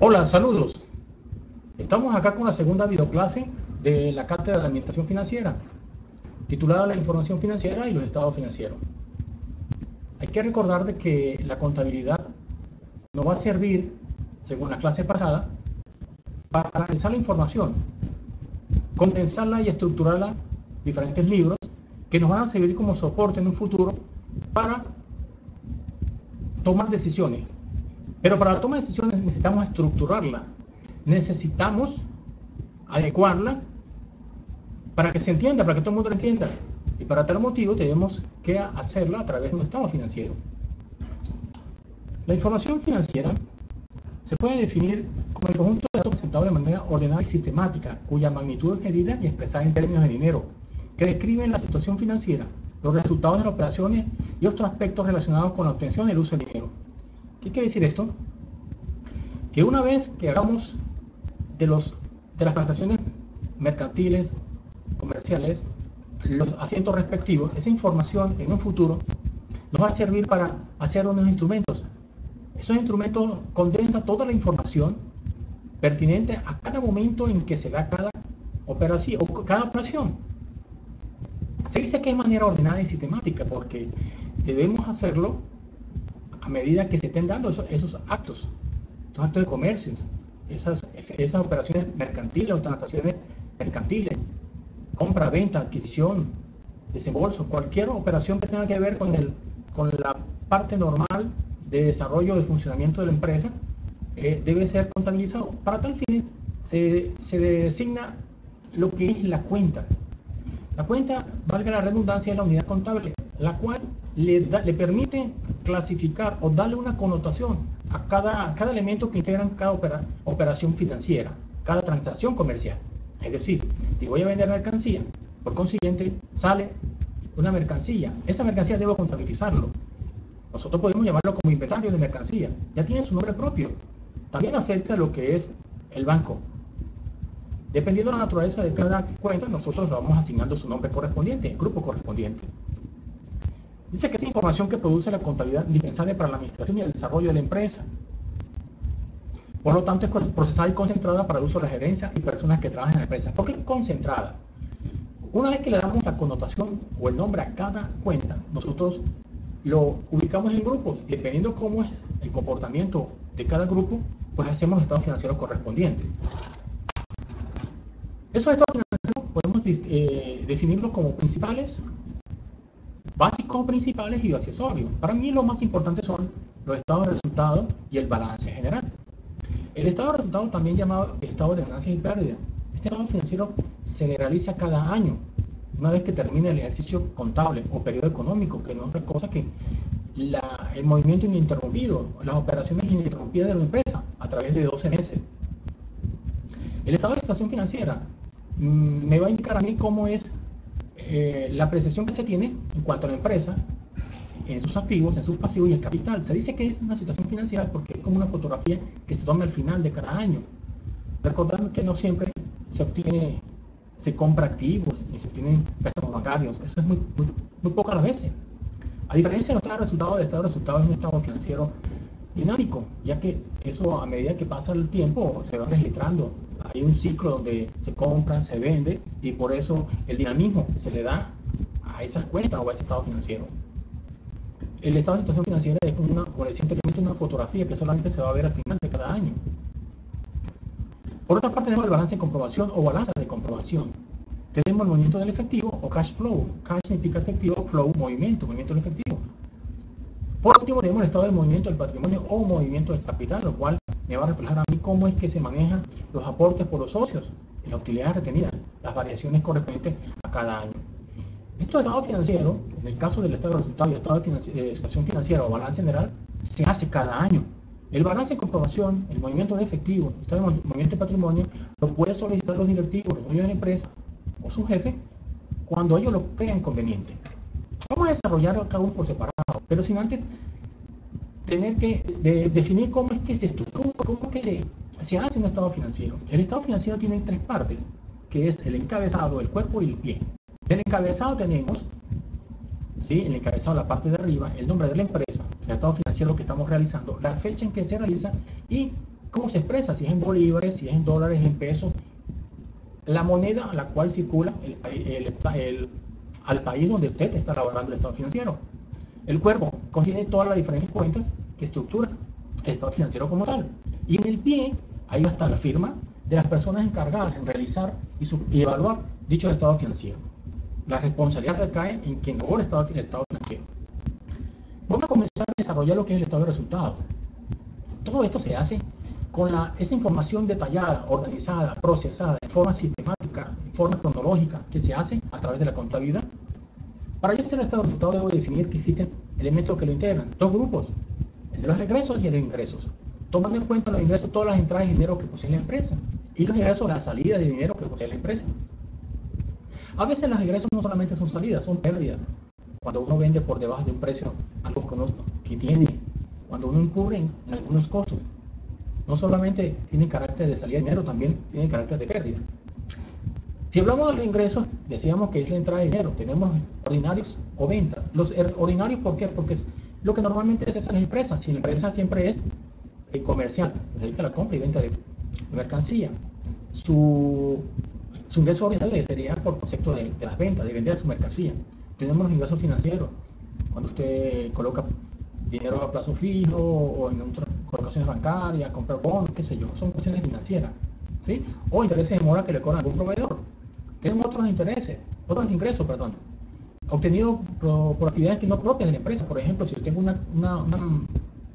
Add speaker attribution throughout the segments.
Speaker 1: Hola, saludos. Estamos acá con la segunda videoclase de la Cátedra de Administración Financiera, titulada La información financiera y los estados financieros. Hay que recordar de que la contabilidad nos va a servir, según la clase pasada, para analizar la información, condensarla y estructurarla en diferentes libros que nos van a servir como soporte en un futuro para tomar decisiones. Pero para la toma de decisiones necesitamos estructurarla, necesitamos adecuarla para que se entienda, para que todo el mundo lo entienda. Y para tal motivo tenemos que hacerlo a través de un estado financiero. La información financiera se puede definir como el conjunto de datos presentados de manera ordenada y sistemática, cuya magnitud es medida y expresada en términos de dinero, que describen la situación financiera, los resultados de las operaciones y otros aspectos relacionados con la obtención y el uso del dinero. ¿Qué quiere decir esto? Que una vez que hagamos de las transacciones mercantiles, comerciales, los asientos respectivos, esa información en un futuro nos va a servir para hacer unos instrumentos. Esos instrumentos condensan toda la información pertinente a cada momento en que se da cada operación o cada operación. Se dice que es manera ordenada y sistemática porque debemos hacerlo a medida que se estén dando esos actos de comercios, esas operaciones mercantiles o transacciones mercantiles, compra, venta, adquisición, desembolso, cualquier operación que tenga que ver con la parte normal de desarrollo, de funcionamiento de la empresa, debe ser contabilizado. Para tal fin se designa lo que es la cuenta. La cuenta, valga la redundancia, es la unidad contable, la cual le permite clasificar o darle una connotación a cada elemento que integran cada operación financiera, cada transacción comercial. Es decir, si voy a vender mercancía, por consiguiente sale una mercancía. Esa mercancía debo contabilizarlo. Nosotros podemos llamarlo como inventario de mercancía. Ya tiene su nombre propio. También afecta lo que es el banco. Dependiendo de la naturaleza de cada cuenta, nosotros le vamos asignando su nombre correspondiente, el grupo correspondiente. Dice que es información que produce la contabilidad indispensable para la administración y el desarrollo de la empresa. Por lo tanto, es procesada y concentrada para el uso de la gerencia y personas que trabajan en la empresa. ¿Por qué concentrada? Una vez que le damos la connotación o el nombre a cada cuenta, nosotros lo ubicamos en grupos y dependiendo cómo es el comportamiento de cada grupo, pues hacemos los estados financieros correspondientes. Esos estados financieros podemos definirlos como principales, básicos, principales y accesorios. Para mí lo más importante son los estados de resultado y el balance general. El estado de resultado, también llamado estado de ganancias y pérdidas. Este estado financiero se le realiza cada año, una vez que termina el ejercicio contable o periodo económico, que no es otra cosa que el movimiento ininterrumpido, las operaciones ininterrumpidas de la empresa a través de 12 meses. El estado de situación financiera me va a indicar a mí cómo es la apreciación que se tiene en cuanto a la empresa, en sus activos, en sus pasivos y el capital. Se dice que es una situación financiera porque es como una fotografía que se toma al final de cada año. Recordando que no siempre se compra activos y se obtienen préstamos bancarios. Eso es muy pocas las veces. A diferencia de los estados de resultados, el estado de resultados es un estado financiero dinámico, ya que eso a medida que pasa el tiempo se va registrando. Hay un ciclo donde se compra, se vende y por eso el dinamismo que se le da a esas cuentas o a ese estado financiero. El estado de situación financiera es como simplemente una fotografía que solamente se va a ver al final de cada año. Por otra parte, tenemos el balance de comprobación o balanza de comprobación. Tenemos el movimiento del efectivo o cash flow. Cash significa efectivo, flow, movimiento del efectivo. Por último, tenemos el estado del movimiento del patrimonio o movimiento del capital, lo cual me va a reflejar a mí cómo es que se manejan los aportes por los socios, las utilidades retenidas, las variaciones correspondientes a cada año. Estos estados financieros, en el caso del estado de resultado y el estado de situación financiera o balance general, se hace cada año. El balance de comprobación, el movimiento de efectivo, el estado de movimiento de patrimonio, lo puede solicitar los directivos, los dueños de la empresa o su jefe cuando ellos lo crean conveniente. Vamos a desarrollar cada uno por separado, pero sin antes tener que definir cómo es que se estructura, cómo es que se hace un estado financiero. El estado financiero tiene tres partes, que es el encabezado, el cuerpo y el pie. Del encabezado tenemos, ¿sí?, el encabezado, la parte de arriba, el nombre de la empresa, el estado financiero que estamos realizando, la fecha en que se realiza y ¿Cómo se expresa? Si es en bolívares, si es en dólares, en pesos. La moneda a la cual circula al país donde usted está elaborando el estado financiero. El cuerpo contiene todas las diferentes cuentas que estructuran el estado financiero como tal. Y en el pie, ahí va a estar la firma de las personas encargadas en realizar y evaluar dicho estado financiero. La responsabilidad recae en quien elabora el estado financiero. Vamos a comenzar a desarrollar lo que es el estado de resultados. Todo esto se hace con esa información detallada, organizada, procesada, de forma sistemática, de forma cronológica, que se hace a través de la contabilidad. Para yo hacer el estado de resultados debo definir que existen elementos que lo integran, dos grupos, el de los egresos y el de ingresos, tomando en cuenta los ingresos, todas las entradas de dinero que posee la empresa, y los ingresos, la salida de dinero que posee la empresa. A veces los ingresos no solamente son salidas, son pérdidas. Cuando uno vende por debajo de un precio algo que tiene, cuando uno incurre en algunos costos, no solamente tiene carácter de salida de dinero, también tiene carácter de pérdida. Si hablamos de los ingresos, decíamos que es la entrada de dinero. Tenemos ordinarios o ventas. Los ordinarios, ¿por qué? Porque es lo que normalmente se hace en las empresas. Si la empresa siempre es comercial, se dedica a la compra y venta de mercancía, su ingreso ordinario sería por concepto de las ventas, de vender su mercancía. Tenemos los ingresos financieros, cuando usted coloca dinero a plazo fijo o en otras colocaciones bancarias, comprar bonos, qué sé yo, son cuestiones financieras, ¿sí? O intereses de mora que le cobran algún proveedor. Tenemos otros intereses, otros ingresos, perdón, obtenidos por actividades que no propias de la empresa. Por ejemplo, si yo tengo una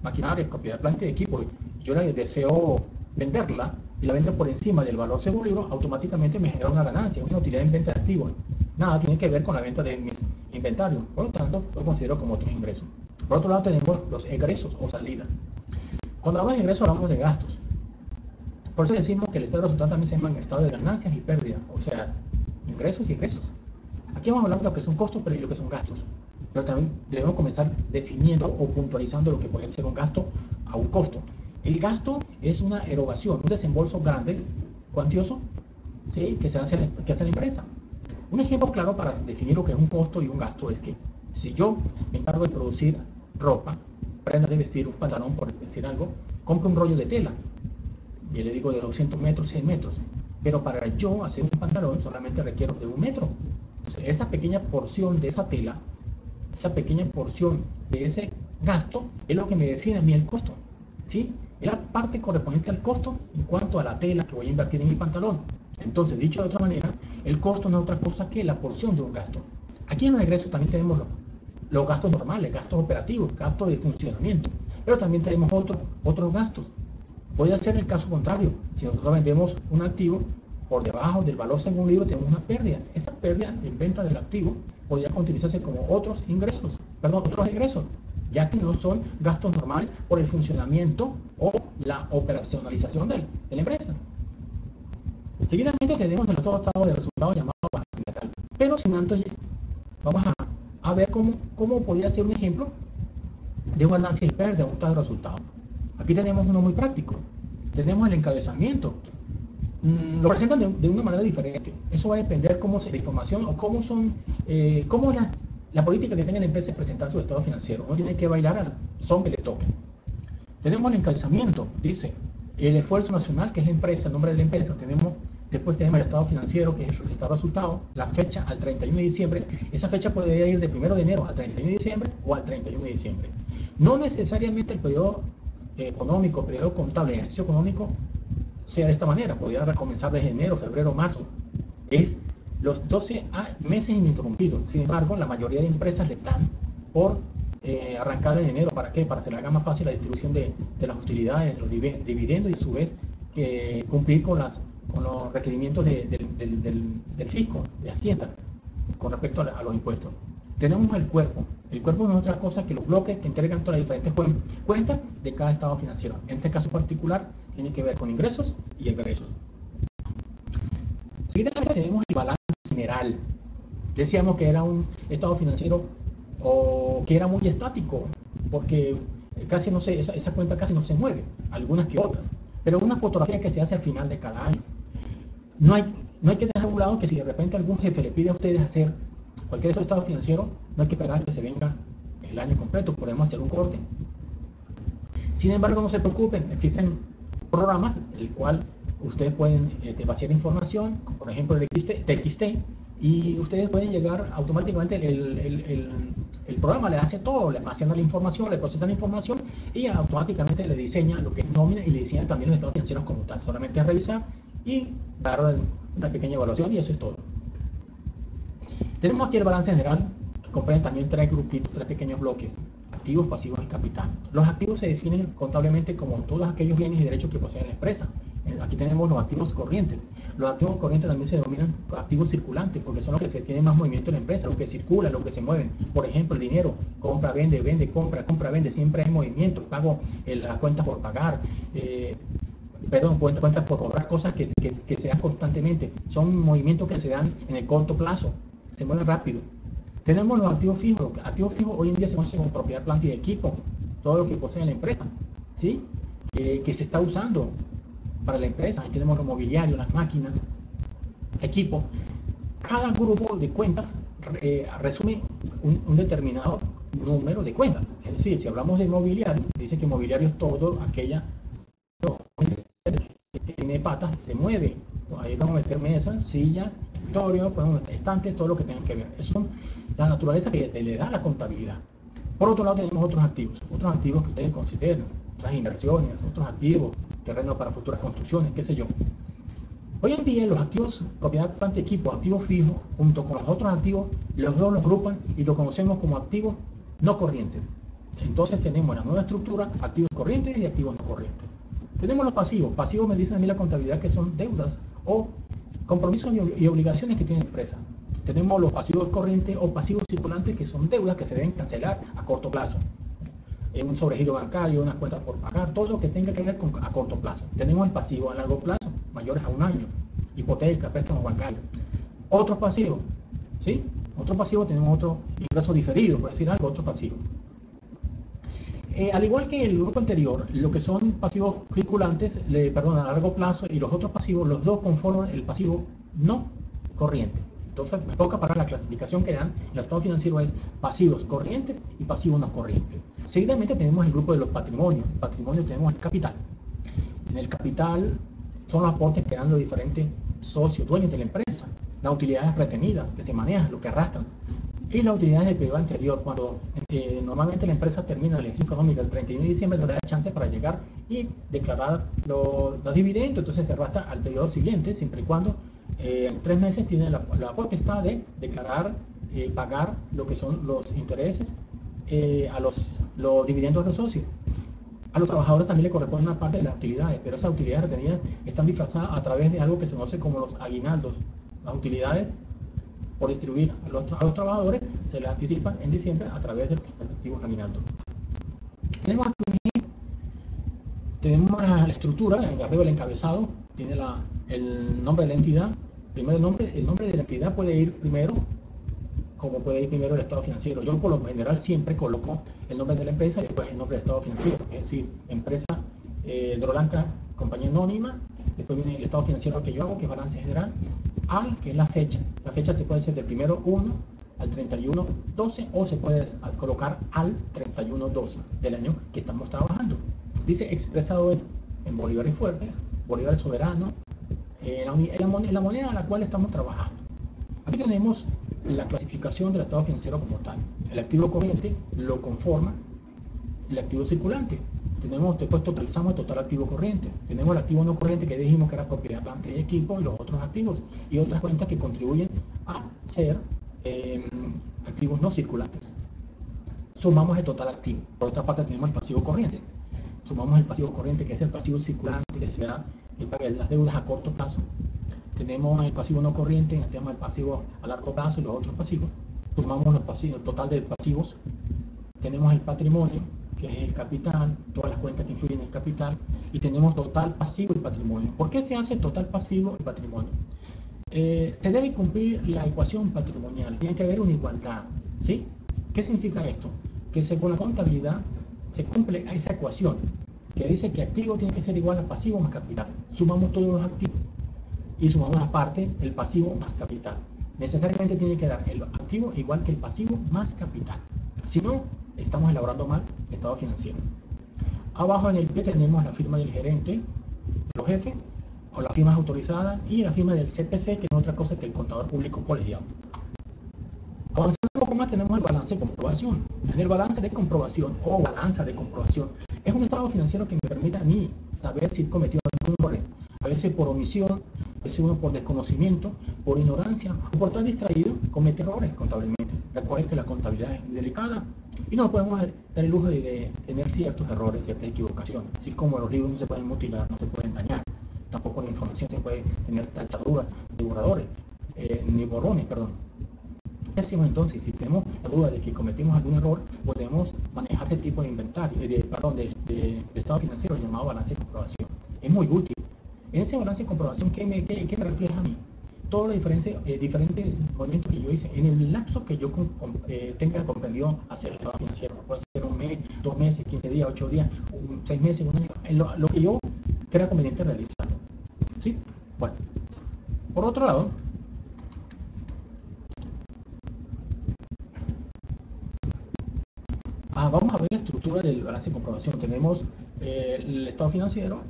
Speaker 1: maquinaria, propiedad, planta y equipo, y yo la deseo venderla y la vendo por encima del valor según libro, automáticamente me genera una ganancia, una utilidad en venta de activos. Nada tiene que ver con la venta de mis inventarios, por lo tanto, lo considero como otros ingresos. Por otro lado, tenemos los egresos o salidas. Cuando hablamos de ingresos, hablamos de gastos. Por eso decimos que el estado de resultados también se llama estado de ganancias y pérdidas, o sea, ingresos y egresos. Aquí vamos a hablar de lo que son costos y lo que son gastos. Pero también debemos comenzar definiendo o puntualizando lo que puede ser un gasto a un costo. El gasto es una erogación, un desembolso grande, cuantioso, ¿sí? que hace la empresa. Un ejemplo claro para definir lo que es un costo y un gasto es que si yo me encargo de producir ropa, prenda de vestir, un pantalón, por decir algo, compro un rollo de tela, yo le digo de 200 metros, 100 metros, pero para yo hacer un pantalón solamente requiero de 1 metro. Entonces, esa pequeña porción de esa tela, esa pequeña porción de ese gasto es lo que me define a mí el costo, ¿sí? Es la parte correspondiente al costo en cuanto a la tela que voy a invertir en mi pantalón. Entonces, dicho de otra manera, el costo no es otra cosa que la porción de un gasto. Aquí en el egreso también tenemos los gastos normales, gastos operativos, gastos de funcionamiento, pero también tenemos otros gastos. Puede ser el caso contrario. Si nosotros vendemos un activo por debajo del valor según libro, tenemos una pérdida. Esa pérdida en venta del activo podría utilizarse como otros ingresos, perdón, otros ingresos, ya que no son gastos normales por el funcionamiento o la operacionalización de la empresa. Seguidamente tenemos el otro estado de resultados llamado balance general. Pero sin antes, vamos a ver cómo podría ser un ejemplo de un balance y pérdida, un estado de resultados. Aquí tenemos uno muy práctico. Tenemos el encabezamiento. Lo presentan de una manera diferente. Eso va a depender cómo se la información o cómo la política que tenga la empresa de presentar su estado financiero. Uno tiene que bailar al son que le toque. Tenemos el encabezamiento, dice el esfuerzo nacional, que es la empresa, el nombre de la empresa. Después tenemos el estado financiero, que es el estado resultado, la fecha al 31 de diciembre. Esa fecha puede ir de 1 de enero al 31 de diciembre o al 31 de diciembre. No necesariamente el periodo económico, periodo contable, ejercicio económico sea de esta manera. Podría comenzar desde enero, febrero, marzo. Es los 12 meses ininterrumpidos. Sin embargo, la mayoría de empresas le dan por arrancar en enero. ¿Para qué? Para que se le haga más fácil la distribución de las utilidades, de los dividendos y a su vez que cumplir con los requerimientos del fisco, de Hacienda, con respecto a los impuestos. Tenemos el cuerpo. El cuerpo no es otra cosa que los bloques que entregan todas las diferentes cuentas de cada estado financiero. En este caso particular, tiene que ver con ingresos y egresos. Seguidamente tenemos el balance general. Decíamos que era un estado financiero o que era muy estático, porque casi no se, esa cuenta casi no se mueve, algunas que otras. Pero una fotografía que se hace al final de cada año. No hay que dejar a un lado que si de repente algún jefe le pide a ustedes hacer cualquier estado financiero, no hay que esperar que se venga el año completo, podemos hacer un corte. Sin embargo, no se preocupen, existen programas, el cual ustedes pueden vaciar información, por ejemplo el TXT, y ustedes pueden llegar automáticamente, el programa le hace todo, le almacena la información, le procesa la información y automáticamente le diseña lo que es nómina y le diseña también los estados financieros como tal. Solamente es revisar y dar una pequeña evaluación y eso es todo. Tenemos aquí el balance general, que comprende también tres grupitos, tres pequeños bloques: activos, pasivos y capital. Los activos se definen contablemente como todos aquellos bienes y derechos que posee la empresa. Aquí tenemos los activos corrientes. Los activos corrientes también se denominan activos circulantes porque son los que se tienen más movimiento en la empresa, los que circulan, los que se mueven. Por ejemplo, el dinero, compra, vende, vende, compra, compra, vende, siempre hay movimiento. Pago las cuentas por pagar. Cuentas por cobrar, cosas que se dan constantemente. Son movimientos que se dan en el corto plazo, se mueven rápido. Tenemos los activos fijos. Los activos fijos hoy en día se conocen como propiedad, planta y equipo, todo lo que posee la empresa, ¿sí? Que se está usando para la empresa. Ahí tenemos lo mobiliario, las máquinas, equipo. Cada grupo de cuentas resume un determinado número de cuentas. Es decir, si hablamos de mobiliario, dice que mobiliario es todo aquella que tiene patas, se mueve. Ahí vamos a meter mesas, sillas, escritorio, podemos meter estantes, todo lo que tengan que ver. Eso es la naturaleza que le da la contabilidad. Por otro lado tenemos otros activos que ustedes consideran, otras inversiones, otros activos, terreno para futuras construcciones, qué sé yo. Hoy en día los activos, propiedad, planta, equipo, activos fijos, junto con los otros activos, los dos los agrupan y los conocemos como activos no corrientes. Entonces tenemos la nueva estructura: activos corrientes y activos no corrientes. Tenemos los pasivos. Pasivos me dicen a mí la contabilidad que son deudas o compromisos y obligaciones que tiene la empresa. Tenemos los pasivos corrientes o pasivos circulantes, que son deudas que se deben cancelar a corto plazo. Un sobregiro bancario, unas cuentas por pagar, todo lo que tenga que ver a corto plazo. Tenemos el pasivo a largo plazo, mayores a un año, hipoteca, préstamos bancarios. Otros pasivos, ¿sí? Otro pasivo, tenemos otro ingreso diferido, por decir algo, otro pasivo. Al igual que el grupo anterior, lo que son pasivos circulantes, a largo plazo, y los otros pasivos, los dos conforman el pasivo no corriente. Entonces, en pocas palabras, la clasificación que dan en el estado financiero es pasivos corrientes y pasivos no corrientes. Seguidamente tenemos el grupo de los patrimonios. En patrimonio tenemos el capital. En el capital son los aportes que dan los diferentes socios, dueños de la empresa, las utilidades retenidas que se manejan, lo que arrastran, y las utilidades del periodo anterior. Cuando normalmente la empresa termina la elección económica el 31 de diciembre, no le da chance para llegar y declarar los dividendos, entonces se arrastra al periodo siguiente, siempre y cuando en 3 meses tiene la potestad de declarar, pagar lo que son los intereses a los dividendos de los socios. A los trabajadores también le corresponde una parte de las utilidades, pero esas utilidades retenidas están disfrazadas a través de algo que se conoce como los aguinaldos. Las utilidades por distribuir a los trabajadores se les anticipan en diciembre a través de los respectivos aguinaldos. Tenemos la estructura, arriba el encabezado, tiene el nombre de la entidad. Primero el nombre de la entidad puede ir primero, como puede ir primero el estado financiero. Yo por lo general siempre coloco el nombre de la empresa y después el nombre del estado financiero, es decir, empresa Drolanca, compañía anónima, después viene el estado financiero que yo hago, que es balance general, que es la fecha. La fecha se puede hacer del 1/1 al 31/12 o se puede colocar al 31/12 del año que estamos trabajando. Dice expresado en bolívares fuertes, bolívares soberanos, la moneda a la cual estamos trabajando. Aquí tenemos la clasificación del estado financiero como tal. El activo corriente lo conforma el activo circulante. Después totalizamos el total activo corriente. Tenemos el activo no corriente que dijimos que era propiedad, planta y equipo, y los otros activos y otras cuentas que contribuyen a ser activos no circulantes. Sumamos el total activo. Por otra parte tenemos el pasivo corriente. Sumamos el pasivo corriente, que es el pasivo circulante, que se da las deudas a corto plazo. Tenemos el pasivo no corriente, tenemos el pasivo a largo plazo y los otros pasivos. Sumamos los pasivos, el total de pasivos. Tenemos el patrimonio, que es el capital, todas las cuentas que influyen en el capital, y tenemos total pasivo y patrimonio. ¿Por qué se hace total pasivo y patrimonio? Se debe cumplir la ecuación patrimonial, tiene que haber una igualdad, ¿sí? ¿Qué significa esto? Que según la contabilidad se cumple esa ecuación, que dice que activo tiene que ser igual a pasivo más capital. Sumamos todos los activos y sumamos aparte el pasivo más capital. Necesariamente tiene que dar el activo igual que el pasivo más capital. Si no, estamos elaborando mal el estado financiero. Abajo en el pie tenemos la firma del gerente, los jefes o las firmas autorizadas y la firma del CPC, que no es otra cosa que el contador público colegiado. Avanzando un poco más, tenemos el balance de comprobación. En el balance de comprobación o balanza de comprobación es un estado financiero que me permite a mí saber si he cometido algún error, a veces por omisión, a veces uno por desconocimiento, por ignorancia o por estar distraído, comete errores contablemente. Recuerden que la contabilidad es delicada y no podemos dar el lujo de tener ciertos errores, ciertas equivocaciones. Así como los libros no se pueden mutilar, no se pueden dañar, tampoco la información se puede tener tachaduras ni borradores, ni borrones, perdón. ¿Qué hacemos entonces? Si tenemos la duda de que cometimos algún error, podemos manejar este tipo de inventario, de estado financiero llamado balance de comprobación. Es muy útil. En ese balance de comprobación, ¿qué me refleja a mí? Todos los diferentes movimientos que yo hice en el lapso que yo tenga comprendido hacer el estado financiero. Puede ser un mes, 2 meses, 15 días, 8 días, 6 meses, un año, lo que yo crea conveniente realizar. ¿Sí? Bueno, por otro lado, vamos a ver la estructura del balance de comprobación. Tenemos el estado financiero,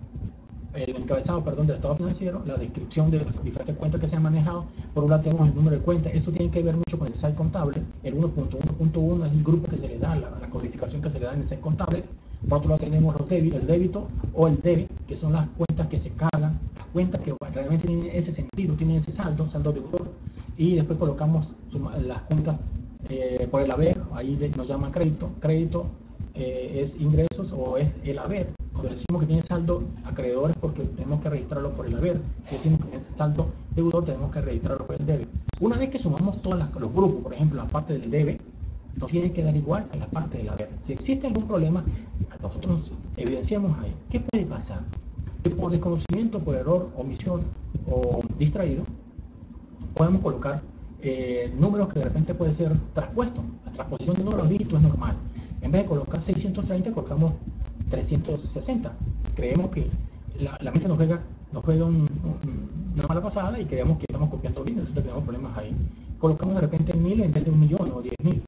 Speaker 1: el encabezado, perdón, del estado financiero, la descripción de las diferentes cuentas que se han manejado. Por un lado tenemos el número de cuentas. Esto tiene que ver mucho con el SAI contable. El 1.1.1 es el grupo que se le da, la codificación que se le da en el SAI contable. Por otro lado tenemos el débito o el debe, que son las cuentas que se cargan, las cuentas que realmente tienen ese sentido, tienen ese saldo deudor. Y después colocamos las cuentas por el haber, ahí nos llaman crédito. Crédito es ingresos o es el haber. Cuando decimos que tiene saldo acreedores, porque tenemos que registrarlo por el haber. Si decimos que tiene saldo deudor, tenemos que registrarlo por el debe. Una vez que sumamos todos los grupos, por ejemplo, la parte del debe, nos tiene que dar igual que la parte del haber. Si existe algún problema, nosotros nos evidenciamos ahí. ¿Qué puede pasar? Que por desconocimiento, por error, omisión o distraído, podemos colocar números que de repente puede ser traspuesto. La transposición de números dígitos es normal. En vez de colocar 630, colocamos 360. Creemos que la mente nos juega una mala pasada y creemos que estamos copiando bien, resulta que tenemos problemas ahí. Colocamos de repente 1000 en vez de 1.000.000 o 10.000,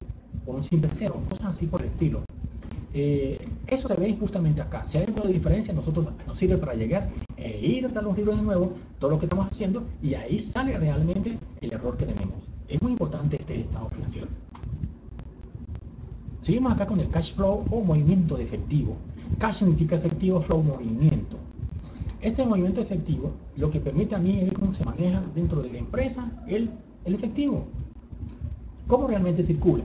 Speaker 1: o un simple cero, cosas así por el estilo. Eso se ve justamente acá. Si hay algo de diferencia, nosotros nos sirve para llegar e ir a los libros de nuevo, todo lo que estamos haciendo, y ahí sale realmente el error que tenemos. Es muy importante este estado financiero. Seguimos acá con el cash flow o movimiento de efectivo. Cash significa efectivo, flow movimiento. Este movimiento efectivo lo que permite a mí es cómo se maneja dentro de la empresa el efectivo. ¿Cómo realmente circula?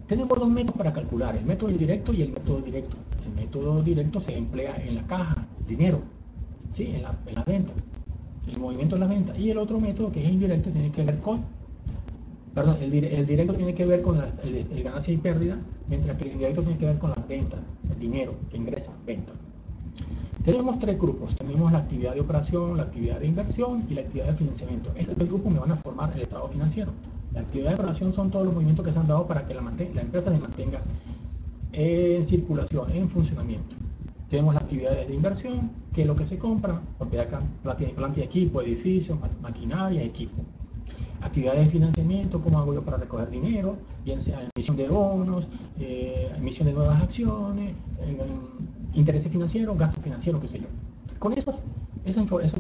Speaker 1: Tenemos dos métodos para calcular, el método indirecto y el método directo. El método directo se emplea en la caja, el dinero, ¿sí? en la venta, el movimiento de la venta. Y el otro método, que es indirecto, tiene que ver con, perdón, el directo tiene que ver con el ganancia y pérdida, mientras que el indirecto tiene que ver con las ventas, el dinero que ingresa, ventas. Tenemos tres grupos, tenemos la actividad de operación, la actividad de inversión y la actividad de financiamiento. Estos tres grupos me van a formar el estado financiero. La actividad de operación son todos los movimientos que se han dado para que la empresa se mantenga en circulación, en funcionamiento. Tenemos las actividades de inversión, que es lo que se compra, propiedad, planta y equipo, edificios, maquinaria, equipo. Actividades de financiamiento, cómo hago yo para recoger dinero, bien sea emisión de bonos, emisión de nuevas acciones, intereses financieros, gastos financieros, qué sé yo. Con esos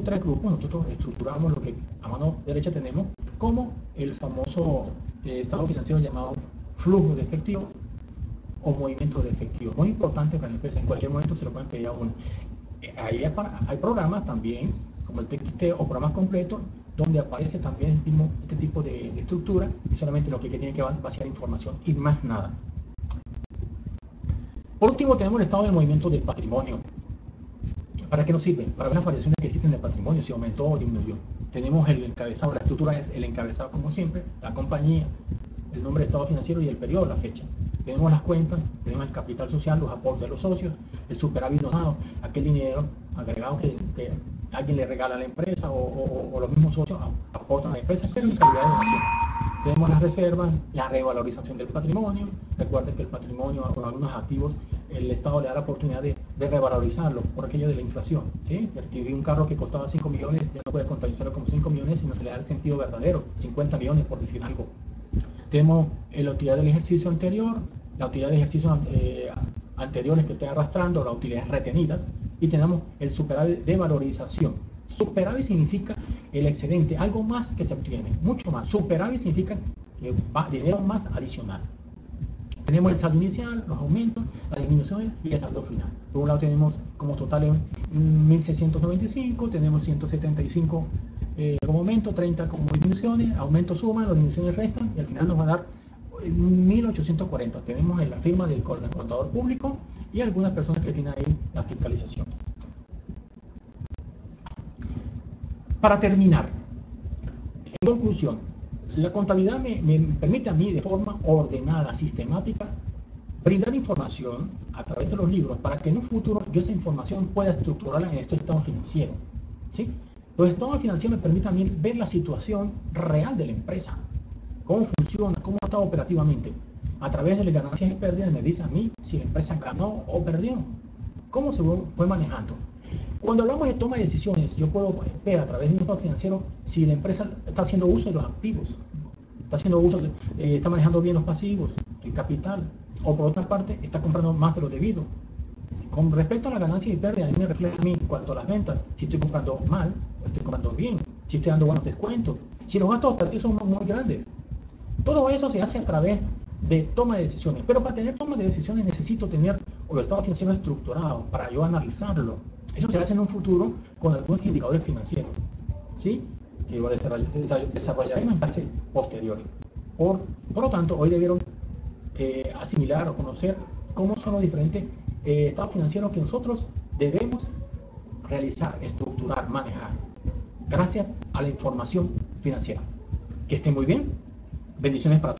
Speaker 1: tres grupos nosotros estructuramos lo que a mano derecha tenemos como el famoso estado financiero llamado flujo de efectivo o movimiento de efectivo. Muy importante para la empresa, en cualquier momento se lo pueden pedir a uno. Ahí hay programas también, como el TXT o programas completos, donde aparece también este tipo de estructura y solamente lo que tiene que vaciar información y más nada. Por último, tenemos el estado del movimiento del patrimonio. ¿Para qué nos sirve? Para ver las variaciones que existen en el patrimonio, si aumentó o disminuyó. Tenemos el encabezado, la estructura es el encabezado como siempre, la compañía, el nombre de estado financiero y el periodo, la fecha. Tenemos las cuentas, tenemos el capital social, los aportes de los socios, el superávit donado, aquel dinero agregado que alguien le regala a la empresa o los mismos socios aportan a la empresa, pero en calidad de donación. Tenemos las reservas, la revalorización del patrimonio. Recuerden que el patrimonio o algunos activos, el Estado le da la oportunidad de revalorizarlo por aquello de la inflación. ¿Sí? Adquirir un carro que costaba 5 millones, ya no puede contabilizarlo como 5 millones, sino se le da el sentido verdadero, 50 millones por decir algo. Tenemos la utilidad del ejercicio anterior, la utilidad de ejercicios anteriores que estoy arrastrando, las utilidades retenidas, y tenemos el superávit de valorización. Superávit significa el excedente, algo más que se obtiene, mucho más. Superávit significa que va dinero más adicional. Tenemos el saldo inicial, los aumentos, las disminuciones y el saldo final. Por un lado tenemos como totales 1.695, tenemos 175 como aumento, 30 como disminuciones, aumentos suman, las disminuciones restan y al final nos va a dar 1.840. Tenemos la firma del contador público y algunas personas que tienen ahí la fiscalización. Para terminar, en conclusión, la contabilidad me permite a mí de forma ordenada, sistemática, brindar información a través de los libros para que en un futuro yo esa información pueda estructurarla en este estado financiero. ¿Sí? Los estados financieros me permiten a mí ver la situación real de la empresa, cómo funciona, cómo está operativamente. A través de las ganancias y pérdidas me dice a mí si la empresa ganó o perdió, cómo se fue manejando. Cuando hablamos de toma de decisiones, yo puedo ver a través de un estado financiero si la empresa está haciendo uso de los activos, está haciendo uso, está manejando bien los pasivos, el capital, o por otra parte, está comprando más de lo debido. Con respecto a las ganancias y pérdidas, a mí me refleja a mí en cuanto a las ventas, si estoy comprando mal o estoy comprando bien, si estoy dando buenos descuentos, si los gastos operativos son muy grandes. Todo eso se hace a través de toma de decisiones, pero para tener toma de decisiones necesito tener los estados financieros estructurados para yo analizarlo. Eso se hace en un futuro con algunos indicadores financieros, ¿sí? Que yo desarrollaré en fase posterior. Por lo tanto, hoy debieron asimilar o conocer cómo son los diferentes estados financieros que nosotros debemos realizar, estructurar, manejar, gracias a la información financiera. Que estén muy bien. Bendiciones para todos.